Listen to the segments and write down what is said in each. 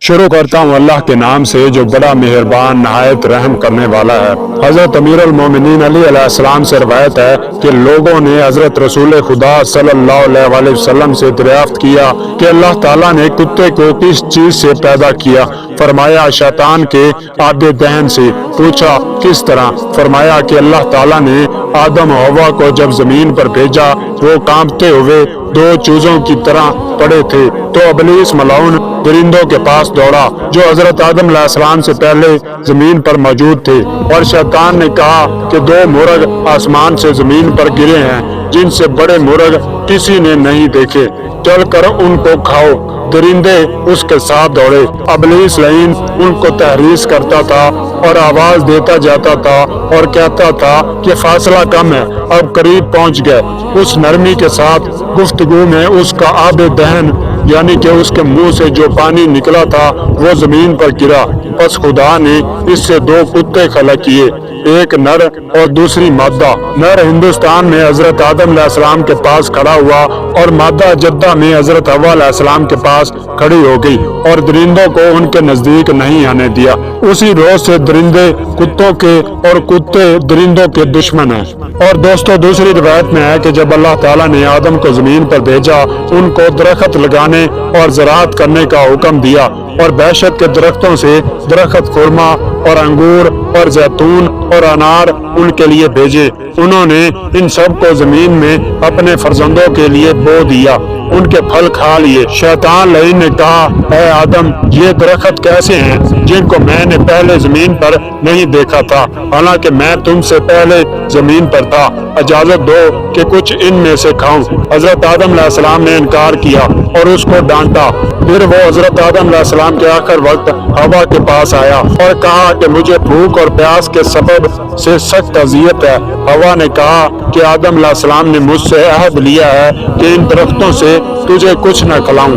شروع کرتا ہوں اللہ کے نام سے جو بڑا مہربان نہایت رحم کرنے والا ہے۔ حضرت امیر المومنین علی علیہ السلام سے روایت ہے کہ لوگوں نے حضرت رسول خدا صلی اللہ علیہ وسلم سے دریافت کیا کہ اللہ تعالیٰ نے کتے کو کس چیز سے پیدا کیا؟ فرمایا شیطان کے آبِ دہن سے۔ پوچھا کس طرح؟ فرمایا کہ اللہ تعالیٰ نے آدم و حوا کو جب زمین پر بھیجا وہ کانپتے ہوئے دو چوزوں کی طرح پڑے تھے تو ابلیس ملعون درندوں کے پاس دوڑا جو حضرت آدم علیہ السلام سے پہلے زمین پر موجود تھے، اور شیطان نے کہا کہ دو مرغ آسمان سے زمین پر گرے ہیں جن سے بڑے مرغ کسی نے نہیں دیکھے، چل کر ان کو کھاؤ۔ درندے اس کے ساتھ دوڑے۔ ابلیس لعین ان کو تحریض کرتا تھا اور آواز دیتا جاتا تھا اور کہتا تھا کہ فاصلہ کم ہے، اب قریب پہنچ گئے۔ اس نرمی کے ساتھ گفتگو میں اس کا آب دہن یعنی کہ اس کے منہ سے جو پانی نکلا تھا وہ زمین پر گرا۔ پس خدا نے اس سے دو کتے خلق کیے، ایک نر اور دوسری مادہ۔ نر ہندوستان میں حضرت آدم علیہ السلام کے پاس کھڑا ہوا اور مادہ جدہ میں حضرت حوا علیہ السلام کے پاس کھڑی ہو گئی اور درندوں کو ان کے نزدیک نہیں آنے دیا۔ اسی روز سے درندے کتوں کے اور کتے درندوں کے دشمن ہیں۔ اور دوستو دوسری روایت میں ہے کہ جب اللہ تعالیٰ نے آدم کو زمین پر بھیجا ان کو درخت لگانے اور زراعت کرنے کا حکم دیا اور بہشت کے درختوں سے درخت خرما اور انگور اور زیتون اور انار ان کے لیے بھیجے۔ انہوں نے ان سب کو زمین میں اپنے فرزندوں کے لیے بو دیا، ان کے پھل کھا لیے۔ شیطان لعین نے کہا اے آدم یہ درخت کیسے ہیں جن کو میں نے پہلے زمین پر نہیں دیکھا تھا حالانکہ میں تم سے پہلے زمین پر تھا، اجازت دو کہ کچھ ان میں سے کھاؤں۔ حضرت آدم علیہ السلام نے انکار کیا اور اس کو ڈانٹا۔ پھر وہ حضرت آدم علیہ السلام کے آخر وقت حوا کے پاس آیا اور کہا کہ مجھے بھوک اور پیاس کے سبب سے سخت اذیت ہے۔ حوا نے کہا کہ آدم علیہ السلام نے مجھ سے عہد لیا ہے کہ ان درختوں سے تجھے کچھ نہ کھلاؤں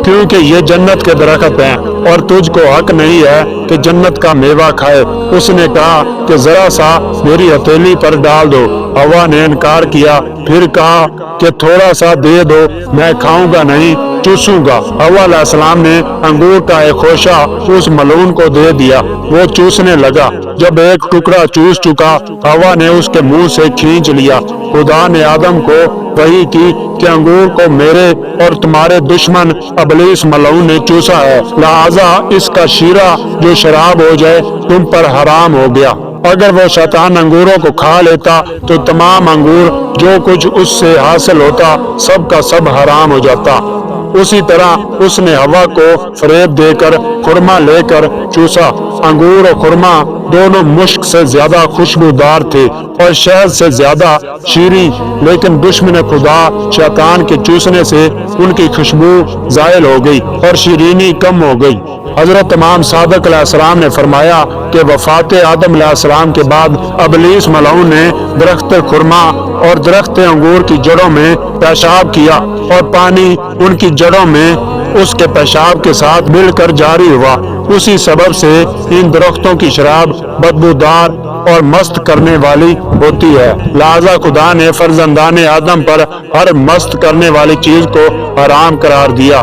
کیونکہ یہ جنت کے درخت ہیں اور تجھ کو حق نہیں ہے کہ جنت کا میوہ کھائے۔ اس نے کہا کہ ذرا سا میری ہتھیلی پر ڈال دو۔ حوا نے انکار کیا، پھر کہا کہ تھوڑا سا دے دو، میں کھاؤں گا نہیں، چوسوں گا۔ حوا علیہ السلام نے انگور کا ایک خوشہ اس ملعون کو دے دیا، وہ چوسنے لگا۔ جب ایک ٹکڑا چوس چکا حوا نے اس کے منہ سے کھینچ لیا۔ خدا نے آدم کو وحی کی کہ انگور کو میرے اور تمہارے دشمن ابلیس ملعون نے چوسا ہے، لہذا اس کا شیرہ جو شراب ہو جائے تم پر حرام ہو گیا۔ اگر وہ شیطان انگوروں کو کھا لیتا تو تمام انگور جو کچھ اس سے حاصل ہوتا سب کا سب حرام ہو جاتا۔ اسی طرح اس نے حوا کو فریب دے کر خرما لے کر چوسا۔ انگور اور خرما دونوں مشک سے زیادہ خوشبودار تھے اور شہد سے زیادہ شیریں، لیکن دشمن خدا شیطان کے چوسنے سے ان کی خوشبو زائل ہو گئی اور شیرینی کم ہو گئی۔ حضرت امام صادق علیہ السلام نے فرمایا کہ وفات آدم علیہ السلام کے بعد ابلیس ملعون نے درخت خرما اور درخت انگور کی جڑوں میں پیشاب کیا اور پانی ان کی جڑوں میں اس کے پیشاب کے ساتھ مل کر جاری ہوا۔ اسی سبب سے ان درختوں کی شراب بدبودار اور مست کرنے والی ہوتی ہے، لہذا خدا نے فرزندان آدم پر ہر مست کرنے والی چیز کو حرام قرار دیا۔